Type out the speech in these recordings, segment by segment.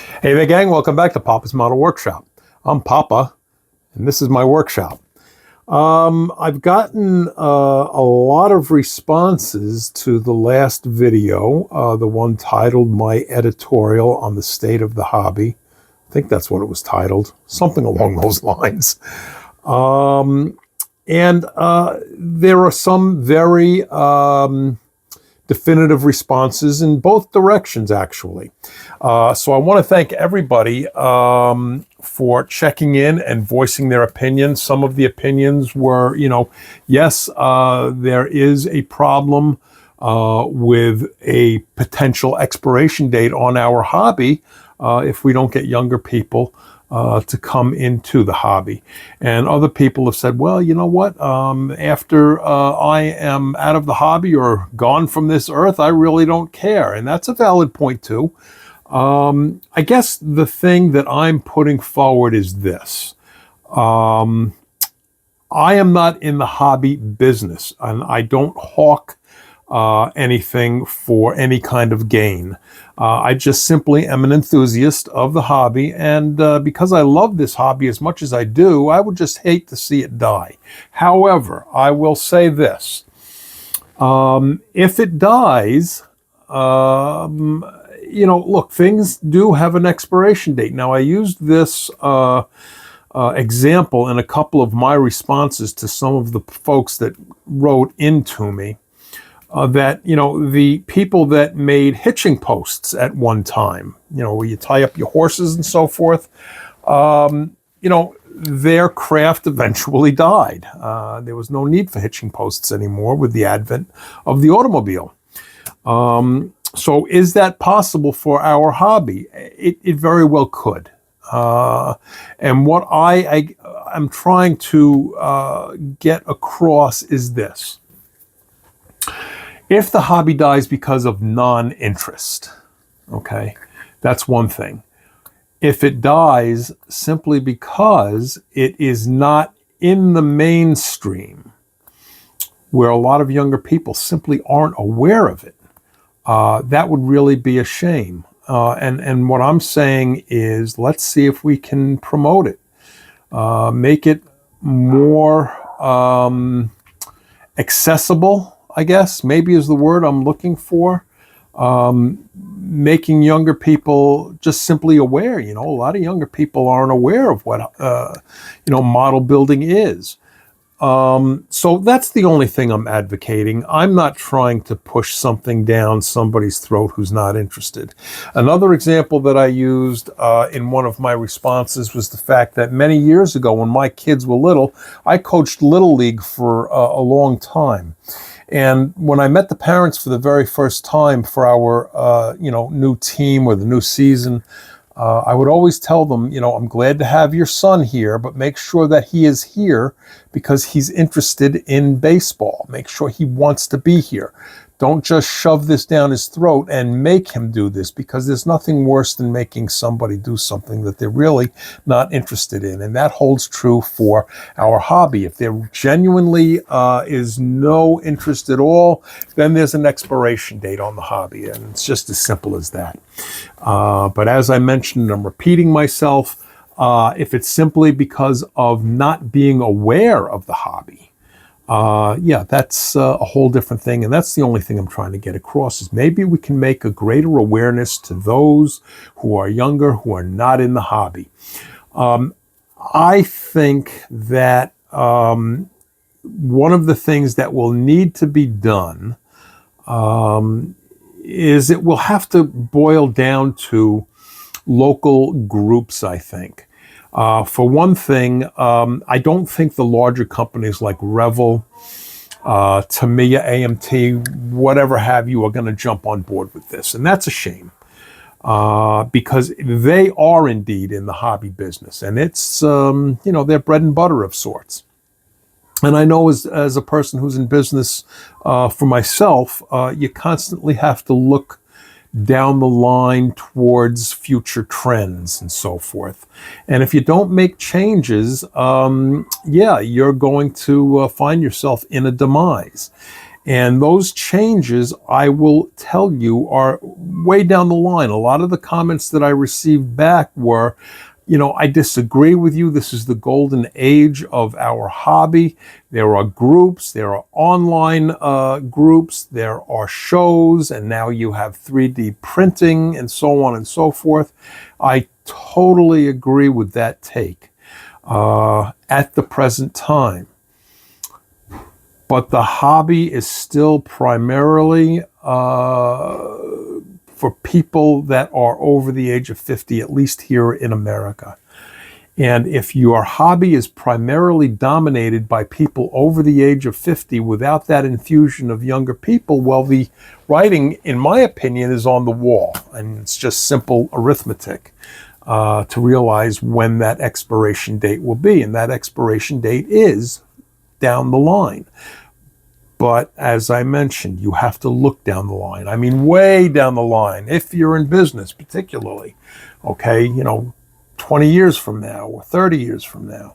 Hey there, gang. Welcome back to Papa's Model Workshop. I'm Papa, and this is my workshop. I've gotten a lot of responses to the last video, the one titled My Editorial on the State of the Hobby. I think that's what it was titled, something along those lines. And there are some very definitive responses in both directions, actually. So I want to thank everybody for checking in and voicing their opinions. Some of the opinions were, yes, there is a problem with a potential expiration date on our hobby if we don't get younger people to come into the hobby. And other people have said, well, you know what, after I am out of the hobby or gone from this earth, I really don't care. And that's a valid point too. I guess the thing that I'm putting forward is this. I am not in the hobby business, and I don't hawk anything for any kind of gain. I just simply am an enthusiast of the hobby, and because I love this hobby as much as I do, I would just hate to see it die. However, I will say this. If it dies, look, things do have an expiration date. Now, I used this example in a couple of my responses to some of the folks that wrote into me. That, the people that made hitching posts at one time, where you tie up your horses and so forth, their craft eventually died. There was no need for hitching posts anymore with the advent of the automobile. So is that possible for our hobby? It very well could. And what I'm trying to get across is this. If the hobby dies because of non-interest, okay, that's one thing. If it dies simply because it is not in the mainstream, where a lot of younger people simply aren't aware of it, that would really be a shame. And what I'm saying is, let's see if we can promote it, make it more accessible, I guess, maybe is the word I'm looking for. Making younger people just simply aware. A lot of younger people aren't aware of what, model building is. So that's the only thing I'm advocating. I'm not trying to push something down somebody's throat who's not interested. Another example that I used in one of my responses was the fact that many years ago, when my kids were little, I coached Little League for a long time. And when I met the parents for the very first time for our, new team or the new season, I would always tell them, I'm glad to have your son here, but make sure that he is here because he's interested in baseball. Make sure he wants to be here. Don't just shove this down his throat and make him do this, because there's nothing worse than making somebody do something that they're really not interested in. And that holds true for our hobby. If there genuinely is no interest at all, then there's an expiration date on the hobby. And it's just as simple as that. But as I mentioned, I'm repeating myself, if it's simply because of not being aware of the hobby, that's a whole different thing. And that's the only thing I'm trying to get across, is maybe we can make a greater awareness to those who are younger, who are not in the hobby. I think that one of the things that will need to be done is it will have to boil down to local groups, I think. For one thing, I don't think the larger companies like Revel, Tamiya, AMT, whatever have you, are going to jump on board with this. And that's a shame, because they are indeed in the hobby business. And it's, their bread and butter of sorts. And I know as a person who's in business for myself, you constantly have to look down the line towards future trends and so forth. And if you don't make changes, you're going to find yourself in a demise. And those changes, I will tell you, are way down the line. A lot of the comments that I received back were, I disagree with you. This is the golden age of our hobby. There are groups, there are online groups, there are shows, and now you have 3D printing and so on and so forth. I totally agree with that take at the present time. But the hobby is still primarily for people that are over the age of 50, at least here in America. And if your hobby is primarily dominated by people over the age of 50 without that infusion of younger people, well, the writing, in my opinion, is on the wall. And it's just simple arithmetic to realize when that expiration date will be. And that expiration date is down the line. But as I mentioned, you have to look down the line. I mean, way down the line, if you're in business particularly, okay, 20 years from now or 30 years from now.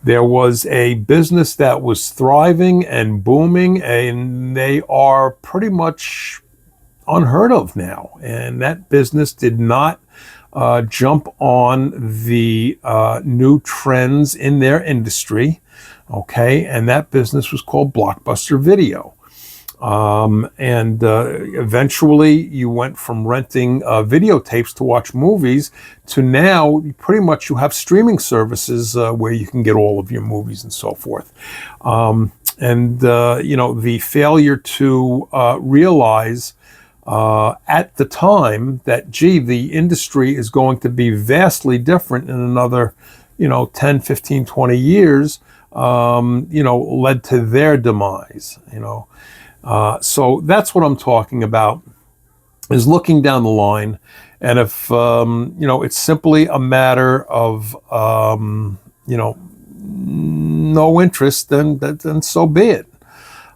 There was a business that was thriving and booming, and they are pretty much unheard of now. And that business did not jump on the new trends in their industry. Okay, and that business was called Blockbuster Video. Eventually you went from renting videotapes to watch movies to now pretty much you have streaming services where you can get all of your movies and so forth. The failure to realize at the time that, the industry is going to be vastly different in another, 10, 15, 20 years, led to their demise, So that's what I'm talking about, is looking down the line. And if, it's simply a matter of, no interest, then so be it.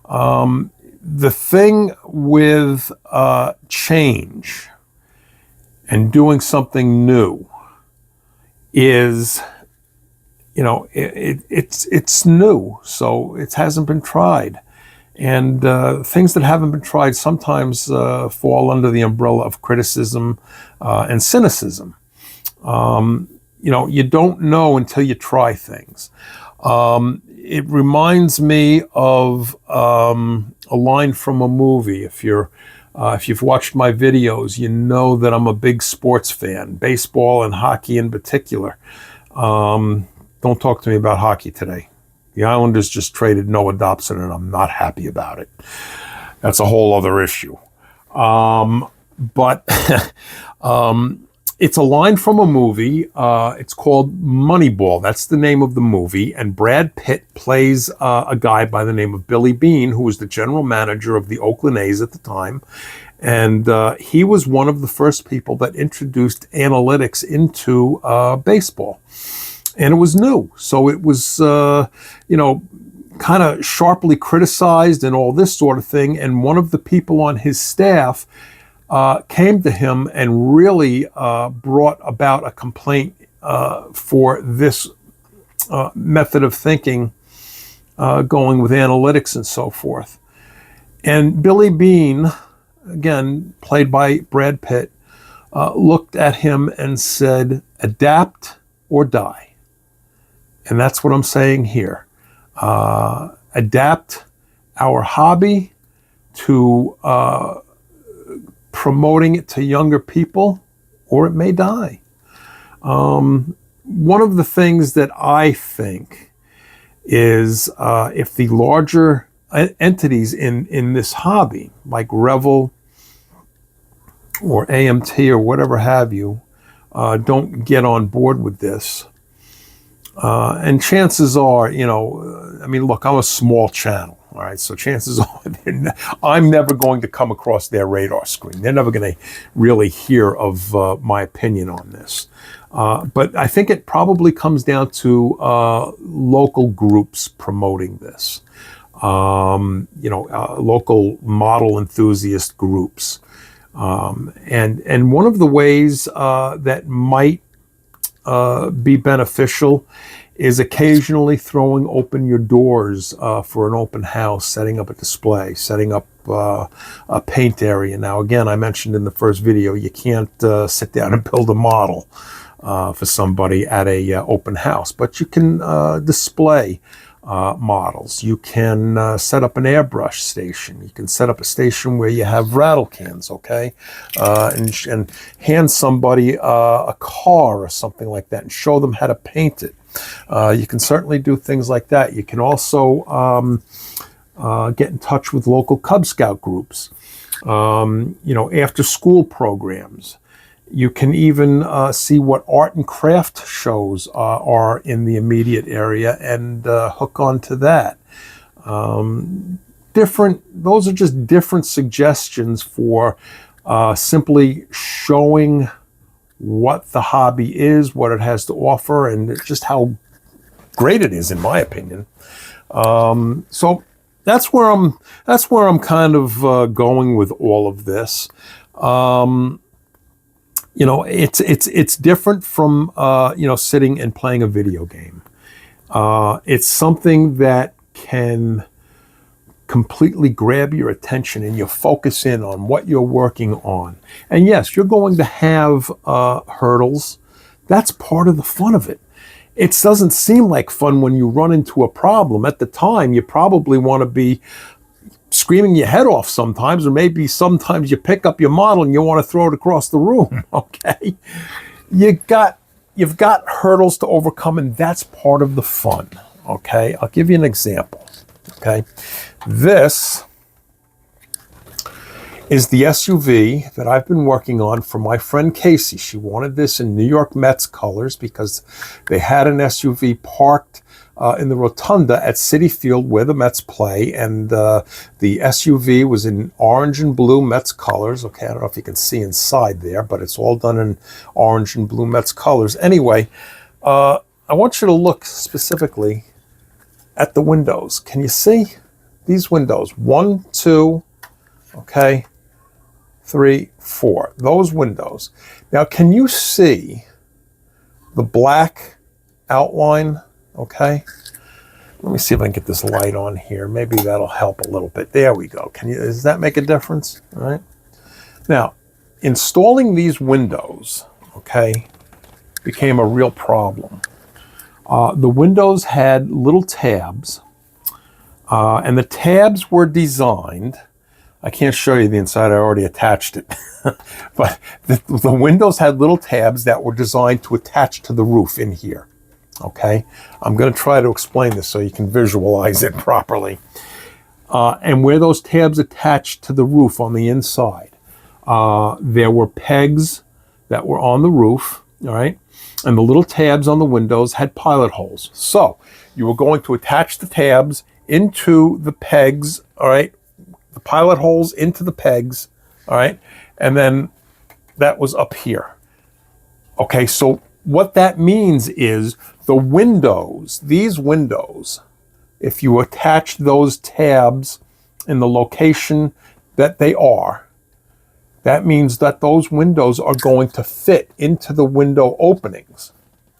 The thing with change and doing something new is, it's new, so it hasn't been tried. And things that haven't been tried sometimes fall under the umbrella of criticism and cynicism. You don't know until you try things. It reminds me of a line from a movie. If you've watched my videos, you know that I'm a big sports fan, baseball and hockey in particular. Don't talk to me about hockey today. The Islanders just traded Noah Dobson, and I'm not happy about it. That's a whole other issue. But it's a line from a movie. It's called Moneyball. That's the name of the movie. And Brad Pitt plays a guy by the name of Billy Beane, who was the general manager of the Oakland A's at the time. And he was one of the first people that introduced analytics into baseball. And it was new. So it was, kind of sharply criticized and all this sort of thing. And one of the people on his staff came to him and really brought about a complaint for this method of thinking, going with analytics and so forth. And Billy Beane, again, played by Brad Pitt, looked at him and said, "Adapt or die." And that's what I'm saying here. Adapt our hobby to promoting it to younger people, or it may die. One of the things that I think is if the larger entities in this hobby, like Revel or AMT or whatever have you, don't get on board with this, and chances are, look, I'm a small channel, all right? So chances are I'm never going to come across their radar screen. They're never going to really hear of my opinion on this. But I think it probably comes down to local groups promoting this, local model enthusiast groups. And one of the ways that might be beneficial is occasionally throwing open your doors for an open house, setting up a display, setting up a paint area. Now, again, I mentioned in the first video, you can't sit down and build a model for somebody at a open house, but you can display models. You can set up an airbrush station. You can set up a station where you have rattle cans, okay? And hand somebody a car or something like that and show them how to paint it. You can certainly do things like that. You can also get in touch with local Cub Scout groups, after school programs. You can even see what art and craft shows are in the immediate area and hook onto that. Those are just different suggestions for simply showing what the hobby is, what it has to offer, and just how great it is, in my opinion. So that's where I'm kind of going with all of this. It's different from sitting and playing a video game. It's something that can completely grab your attention and you focus in on what you're working on. And yes, you're going to have hurdles. That's part of the fun of it. It doesn't seem like fun when you run into a problem. At the time, you probably want to be screaming your head off sometimes, or maybe sometimes you pick up your model and you want to throw it across the room, okay? You've got hurdles to overcome, and that's part of the fun, okay? I'll give you an example, okay? This is the SUV that I've been working on for my friend Casey. She wanted this in New York Mets colors because they had an SUV parked in the rotunda at Citi Field where the Mets play, and the SUV was in orange and blue Mets colors. Okay, I don't know if you can see inside there, but it's all done in orange and blue Mets colors. Anyway, I want you to look specifically at the windows. Can you see these windows? 1, 2, okay, 3, 4. Those windows. Now, can you see the black outline? Okay, let me see if I can get this light on here. Maybe that'll help a little bit. There we go. Does that make a difference? All right. Now, installing these windows, okay, became a real problem. The windows had little tabs, and the tabs were designed. I can't show you the inside. I already attached it. But the windows had little tabs that were designed to attach to the roof in here. Okay, I'm going to try to explain this so you can visualize it properly. And where those tabs attached to the roof on the inside, there were pegs that were on the roof, all right? And the little tabs on the windows had pilot holes. So you were going to attach the tabs into the pegs, all right? The pilot holes into the pegs, all right? And then that was up here. Okay, so what that means is the windows, these windows, if you attach those tabs in the location that they are, that means that those windows are going to fit into the window openings,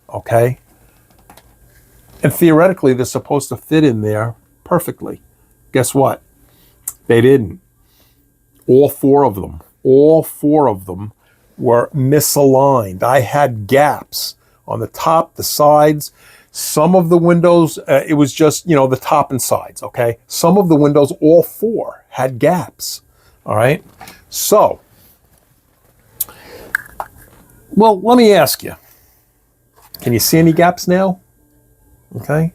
okay? And theoretically, they're supposed to fit in there perfectly. Guess what? They didn't. All four of them were misaligned. I had gaps on the top, the sides. Some of the windows, it was just, the top and sides, okay? Some of the windows, all four, had gaps, all right? So, well, let me ask you. Can you see any gaps now? Okay?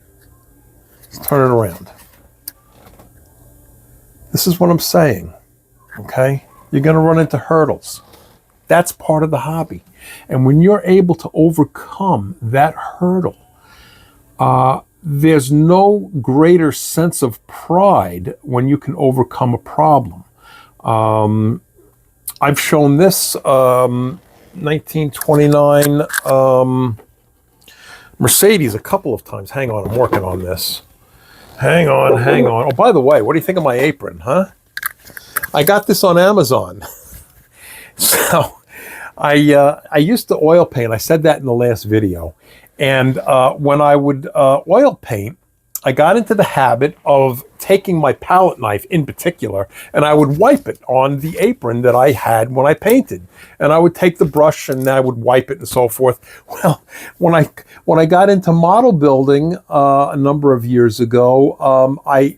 Let's turn it around. This is what I'm saying, okay? You're going to run into hurdles. That's part of the hobby. And when you're able to overcome that hurdle, there's no greater sense of pride when you can overcome a problem. I've shown this 1929 Mercedes a couple of times. Hang on, I'm working on this. Hang on. Oh, by the way, what do you think of my apron, huh? I got this on Amazon. So I used to oil paint. I said that in the last video. And when I would oil paint, I got into the habit of taking my palette knife in particular, and I would wipe it on the apron that I had when I painted. And I would take the brush and I would wipe it and so forth. Well, when I got into model building a number of years ago, I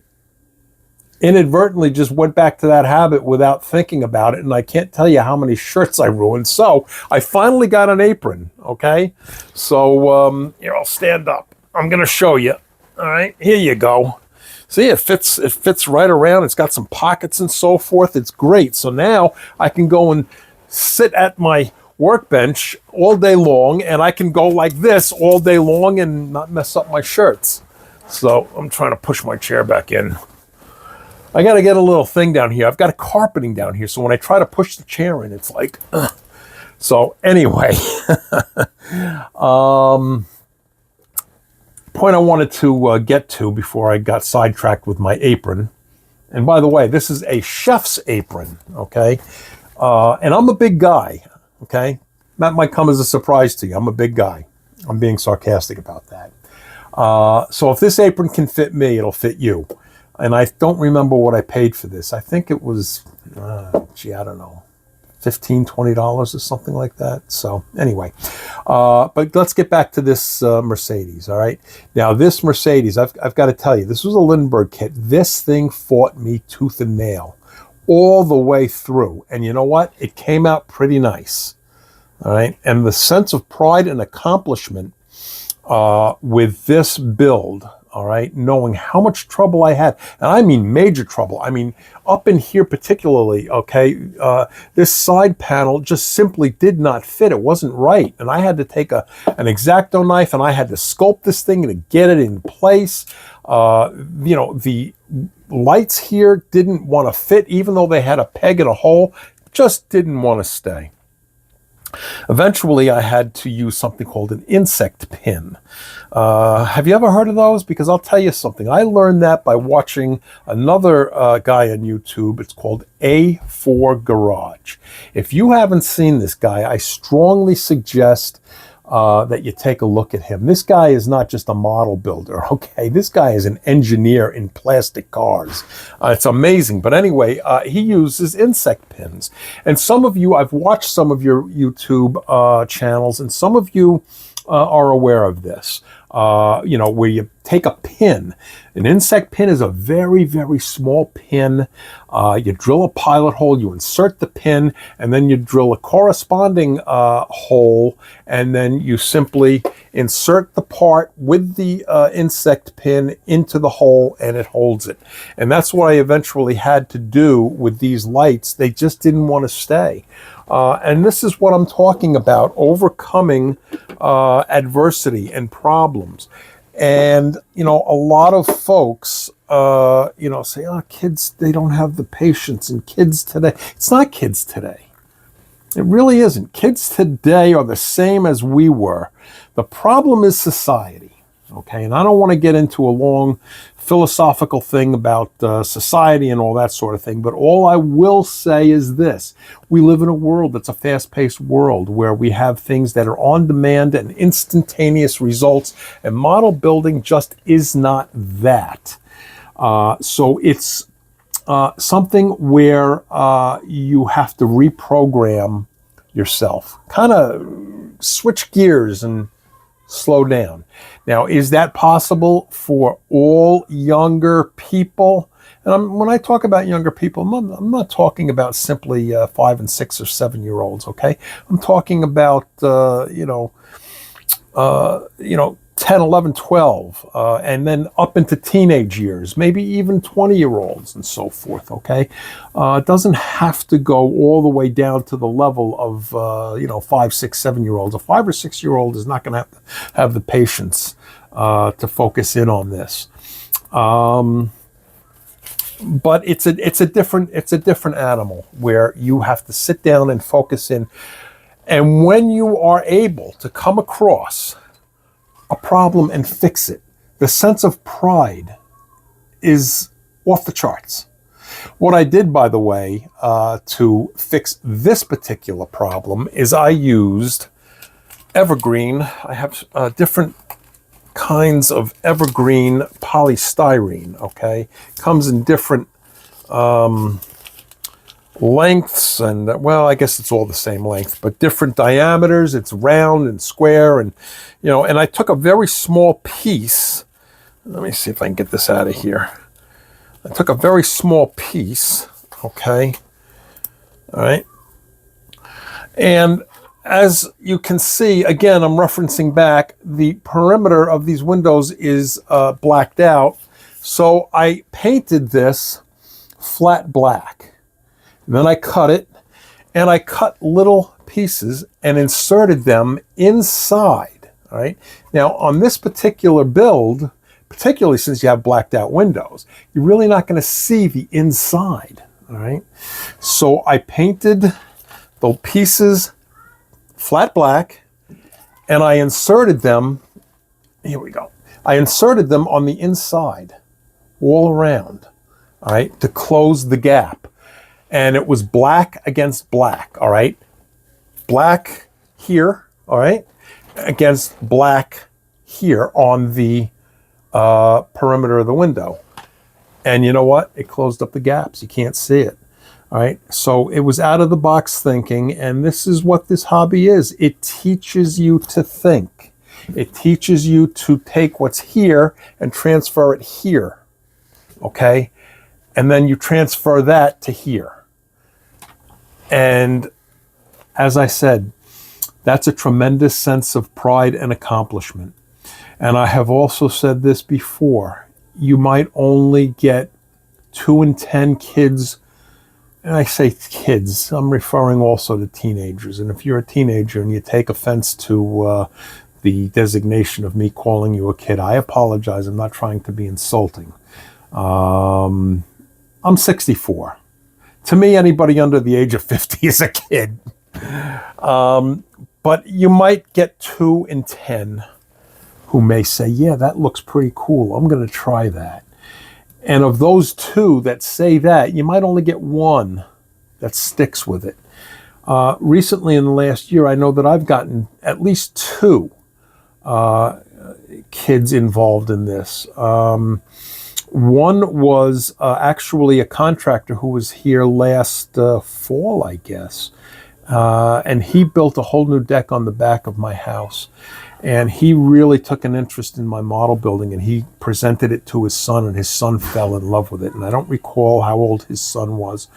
inadvertently just went back to that habit without thinking about it, and I can't tell you how many shirts I ruined. So I finally got an apron, okay? So here, I'll stand up. I'm gonna show you. All right, here you go. See, it fits right around. It's got some pockets and so forth. It's great. So now I can go and sit at my workbench all day long, and I can go like this all day long and not mess up my shirts. So I'm trying to push my chair back in. I got to get a little thing down here. I've got a carpeting down here, so when I try to push the chair in, it's like, ugh. So anyway, point I wanted to get to before I got sidetracked with my apron. And by the way, this is a chef's apron, okay? And I'm a big guy, okay? That might come as a surprise to you. I'm a big guy. I'm being sarcastic about that. So if this apron can fit me, it'll fit you. And I don't remember what I paid for this. I think it was, I don't know, $15, $20 or something like that. So anyway, but let's get back to this Mercedes, all right? Now this Mercedes, I've got to tell you, this was a Lindbergh kit. This thing fought me tooth and nail all the way through. And you know what? It came out pretty nice, all right? And the sense of pride and accomplishment with this build, all right, knowing how much trouble I had, and I mean major trouble. I mean, up in here particularly, okay, this side panel just simply did not fit. It wasn't right. And I had to take an X-Acto knife and I had to sculpt this thing to get it in place. You know, the lights here didn't want to fit, even though they had a peg and a hole, just didn't want to stay. Eventually, I had to use something called an insect pin. Have you ever heard of those? Because I'll tell you something. I learned that by watching another guy on YouTube. It's called A4 Garage. If you haven't seen this guy, I strongly suggest that you take a look at him. This guy is not just a model builder, okay? This guy is an engineer in plastic cars. It's amazing. But anyway, he uses insect pins. And some of you, I've watched some of your YouTube channels, and some of you are aware of this. You know, where you take a pin. An insect pin is a very, very small pin. You drill a pilot hole, you insert the pin, and then you drill a corresponding hole, and then you simply insert the part with the insect pin into the hole, and it holds it. And that's what I eventually had to do with these lights. They just didn't want to stay. And this is what I'm talking about, overcoming adversity and problems. And, you know, a lot of folks, you know, say, oh, kids, they don't have the patience. And kids today, it's not kids today. It really isn't. Kids today are the same as we were. The problem is society. Okay, and I don't want to get into a long philosophical thing about society and all that sort of thing, but all I will say is this. We live in a world that's a fast-paced world where we have things that are on demand and instantaneous results, and model building just is not that. So it's something where you have to reprogram yourself, kind of switch gears and slow down. Now, is that possible for all younger people? And when I talk about younger people, I'm not talking about simply 5 and 6 or 7 year olds. Okay, I'm talking about 10, 11, 12, and then up into teenage years, maybe even 20-year-olds and so forth, okay? It doesn't have to go all the way down to the level of, 5, 6, 7-year-olds. A 5 or 6-year-old is not going to have the patience to focus in on this. But it's a different animal where you have to sit down and focus in. And when you are able to come across a problem and fix it, the sense of pride is off the charts. What I did, by the way, to fix this particular problem is I used evergreen. I have different kinds of evergreen polystyrene, okay? Comes in different lengths and, well, I guess it's all the same length, but different diameters. It's round and square and, you know, and I took a very small piece. Let me see if I can get this out of here. I took a very small piece, okay? All right. And as you can see, again, I'm referencing back, the perimeter of these windows is blacked out. So I painted this flat black. And then I cut it, and I cut little pieces and inserted them inside, all right? Now, on this particular build, particularly since you have blacked out windows, you're really not going to see the inside, all right? So I painted the pieces flat black, and I inserted them, here we go. I inserted them on the inside, all around, all right, to close the gap. And it was black against black, all right? Black here, all right, against black here on the perimeter of the window. And you know what? It closed up the gaps. You can't see it, all right? So it was out of the box thinking, and this is what this hobby is. It teaches you to think. It teaches you to take what's here and transfer it here, okay? And then you transfer that to here. And as I said, that's a tremendous sense of pride and accomplishment. And I have also said this before, you might only get 2 in 10 kids, and I say kids, I'm referring also to teenagers. And if you're a teenager and you take offense to the designation of me calling you a kid, I apologize. I'm not trying to be insulting. I'm 64. To me, anybody under the age of 50 is a kid. But you might get 2 in 10 who may say, yeah, that looks pretty cool. I'm going to try that. And of those 2 that say that, you might only get 1 that sticks with it. Recently in the last year, I know that I've gotten at least 2 kids involved in this. One was actually a contractor who was here last fall, I guess. And he built a whole new deck on the back of my house. And he really took an interest in my model building, and he presented it to his son, and his son fell in love with it. And I don't recall how old his son was.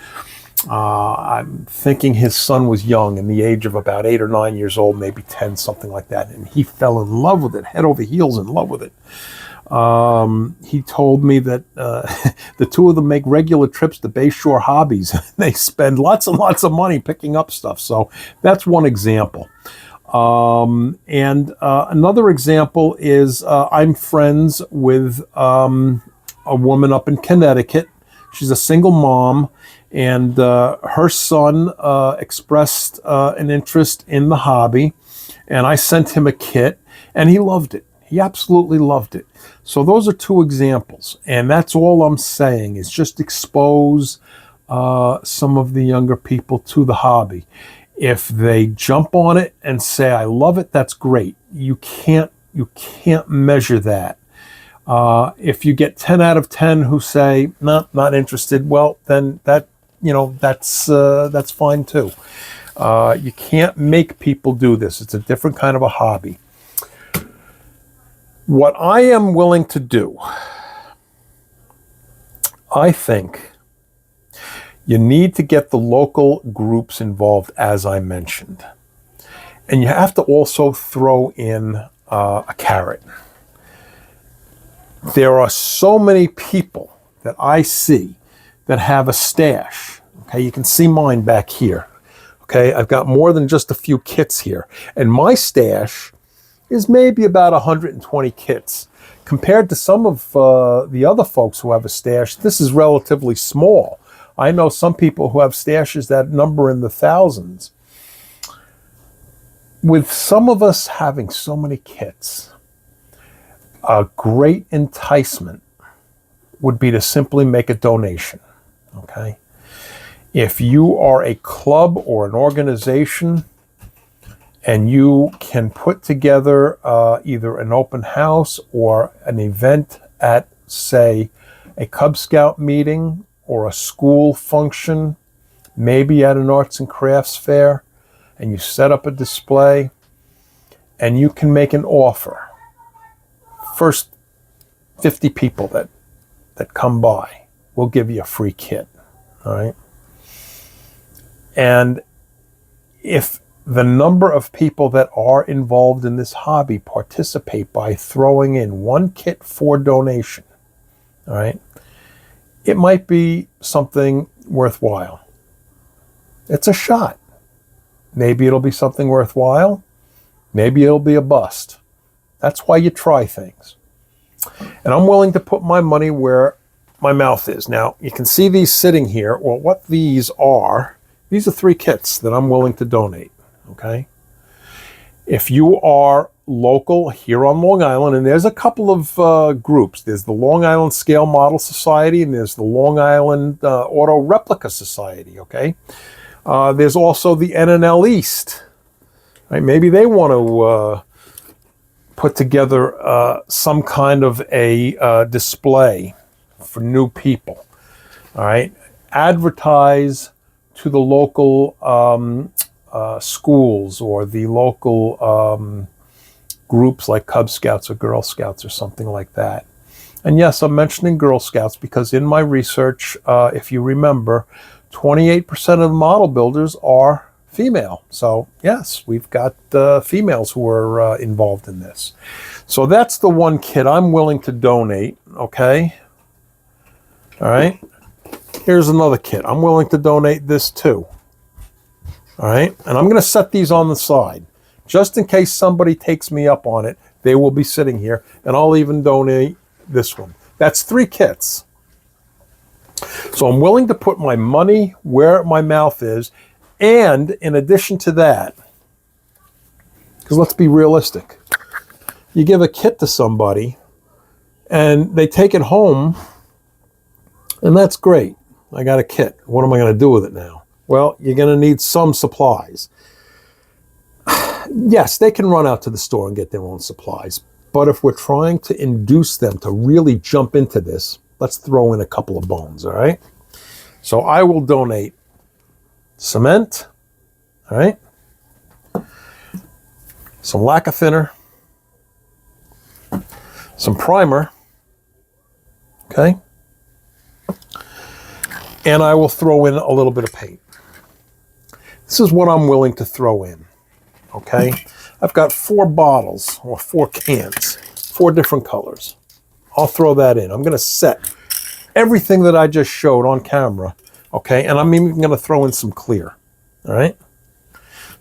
I'm thinking his son was young, in the age of about 8 or 9 years old, maybe 10, something like that. And he fell in love with it, head over heels in love with it. He told me that the 2 of them make regular trips to Bayshore Hobbies. They spend lots and lots of money picking up stuff. So that's one example. And another example is I'm friends with a woman up in Connecticut. She's a single mom, and her son expressed an interest in the hobby, and I sent him a kit, and he loved it. He absolutely loved it. So those are 2 examples, and that's all I'm saying is just expose some of the younger people to the hobby. If they jump on it and say, I love it, that's great. You can't measure that. If you get 10 out of 10 who say, no, not interested, well, then that's fine too. You can't make people do this. It's a different kind of a hobby. What I am willing to do, I think you need to get the local groups involved, as I mentioned. And you have to also throw in a carrot. There are so many people that I see that have a stash. Okay, you can see mine back here. Okay, I've got more than just a few kits here. And my stash is maybe about 120 kits. Compared to some of the other folks who have a stash, this is relatively small. I know some people who have stashes that number in the thousands. With some of us having so many kits, a great enticement would be to simply make a donation. okay? If you are a club or an organization and you can put together either an open house or an event at, say, a Cub Scout meeting or a school function, maybe at an arts and crafts fair, and you set up a display and you can make an offer. First 50 people that come by, we'll give you a free kit, all right? And if the number of people that are involved in this hobby participate by throwing in one kit for donation, all right, it might be something worthwhile. It's a shot. Maybe it'll be something worthwhile. Maybe it'll be a bust. That's why you try things. And I'm willing to put my money where my mouth is. Now, you can see these sitting here. Well, what these are 3 kits that I'm willing to donate, okay? If you are local here on Long Island, and there's a couple of groups. There's the Long Island Scale Model Society, and there's the Long Island Auto Replica Society, okay? There's also the NNL East. Right? Maybe they want to put together some kind of a display for new people. All right, advertise to the local schools or the local groups like Cub Scouts or Girl Scouts or something like that. And yes, I'm mentioning Girl Scouts because in my research, if you remember, 28% of the model builders are female. So yes, we've got females who are involved in this. So that's the one kit I'm willing to donate, okay? All right. Here's another kit. I'm willing to donate this too. All right. And I'm going to set these on the side. Just in case somebody takes me up on it, they will be sitting here. And I'll even donate this one. That's 3 kits. So I'm willing to put my money where my mouth is. And in addition to that, because let's be realistic, you give a kit to somebody and they take it home, and that's great. I got a kit. What am I going to do with it now? Well, you're going to need some supplies. Yes, they can run out to the store and get their own supplies. But if we're trying to induce them to really jump into this, let's throw in a couple of bones, all right? So I will donate cement, all right? Some lacquer thinner, some primer, okay? And I will throw in a little bit of paint. This is what I'm willing to throw in, okay? I've got 4 bottles, or 4 cans, 4 different colors. I'll throw that in. I'm going to set everything that I just showed on camera, okay? And I'm even going to throw in some clear, all right?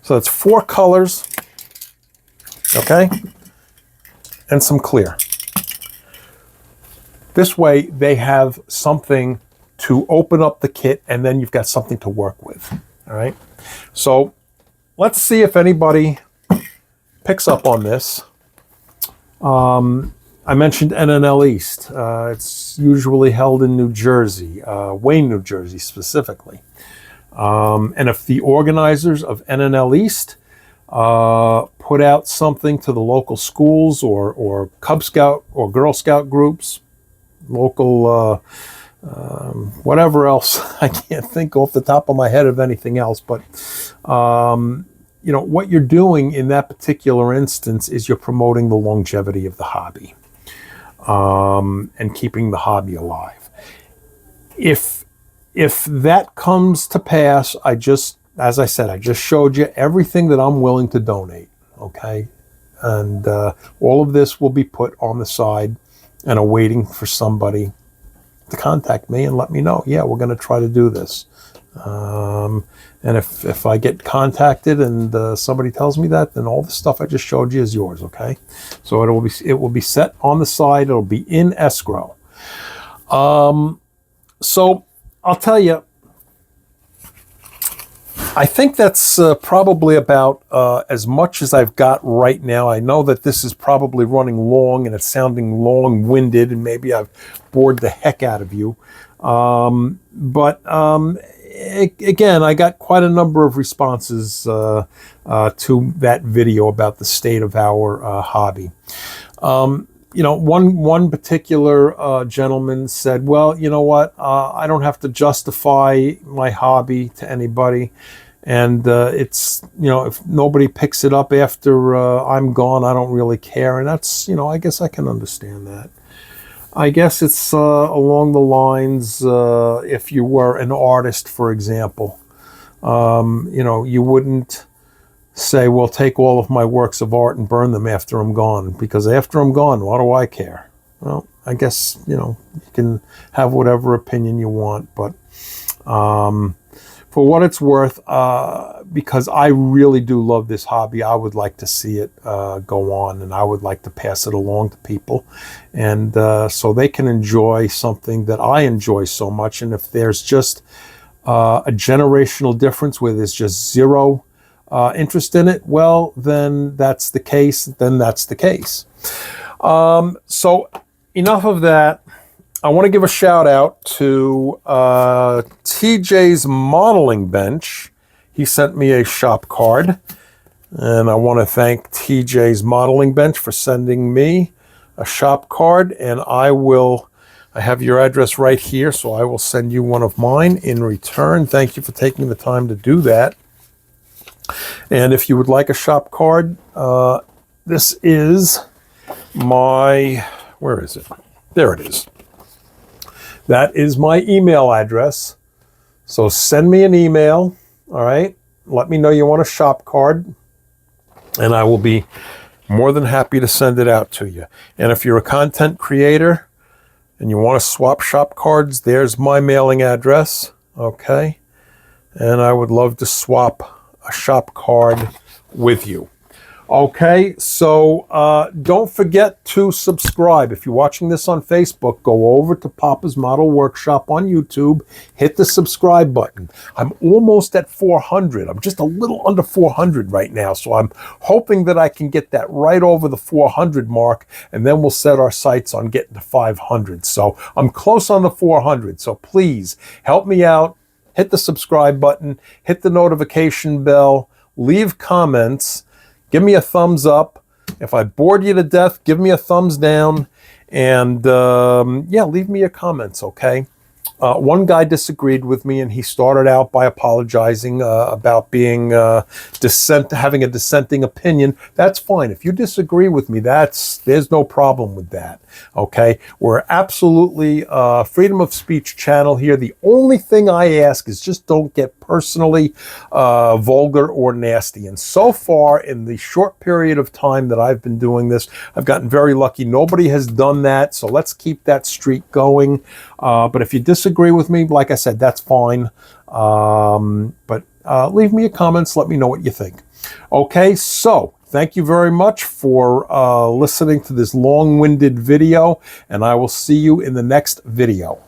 So that's 4 colors, okay? And some clear. This way they have something to open up the kit, and then you've got something to work with, all right? So let's see if anybody picks up on this. I mentioned NNL East. It's usually held in New Jersey, Wayne, New Jersey specifically. And if the organizers of NNL East put out something to the local schools or Cub Scout or Girl Scout groups, local whatever else, I can't think off the top of my head of anything else, but you know, what you're doing in that particular instance is you're promoting the longevity of the hobby and keeping the hobby alive. If that comes to pass, as I said, I just showed you everything that I'm willing to donate, okay? And all of this will be put on the side and awaiting for somebody to contact me and let me know, yeah, we're going to try to do this. And if I get contacted and somebody tells me that, then all the stuff I just showed you is yours, okay? So it will be set on the side. It'll be in escrow. So I'll tell you, I think that's probably about as much as I've got right now. I know that this is probably running long and it's sounding long-winded, and maybe I've bored the heck out of you. Again, I got quite a number of responses to that video about the state of our hobby. One particular gentleman said, "Well, you know what? I don't have to justify my hobby to anybody, and it's if nobody picks it up after I'm gone, I don't really care." And that's I guess I can understand that. I guess it's along the lines, if you were an artist, for example, you wouldn't say, well, take all of my works of art and burn them after I'm gone, because after I'm gone, what do I care? Well, I guess, you can have whatever opinion you want, but for what it's worth, because I really do love this hobby, I would like to see it go on, and I would like to pass it along to people, and so they can enjoy something that I enjoy so much. And if there's just a generational difference where there's just zero interest in it, well, then that's the case. So enough of that. I want to give a shout out to TJ's Modeling Bench. He sent me a shop card, and I want to thank TJ's Modeling Bench for sending me a shop card, and I have your address right here, so I will send you one of mine in return. Thank you for taking the time to do that. And if you would like a shop card, this is where is it? There it is. That is my email address. So send me an email, all right? Let me know you want a shop card, and I will be more than happy to send it out to you. And if you're a content creator and you want to swap shop cards, there's my mailing address, okay? And I would love to swap a shop card with you. Okay, so don't forget to subscribe. If you're watching this on Facebook, go over to Papa's Model Workshop on YouTube, hit the subscribe button. I'm almost at 400. I'm just a little under 400 right now, so I'm hoping that I can get that right over the 400 mark, and then we'll set our sights on getting to 500. So I'm close on the 400, so please help me out. Hit the subscribe button, hit the notification bell, leave comments. Give me a thumbs up. If I bored you to death, give me a thumbs down. And yeah, leave me your comments, okay? One guy disagreed with me, and he started out by apologizing about being having a dissenting opinion. That's fine. If you disagree with me, there's no problem with that. Okay, we're absolutely freedom of speech channel here. The only thing I ask is just don't get personally vulgar or nasty. And so far, in the short period of time that I've been doing this, I've gotten very lucky. Nobody has done that, so let's keep that streak going. But if you disagree with me, like I said, that's fine. But leave me your comments. Let me know what you think. Okay, so thank you very much for listening to this long-winded video, and I will see you in the next video.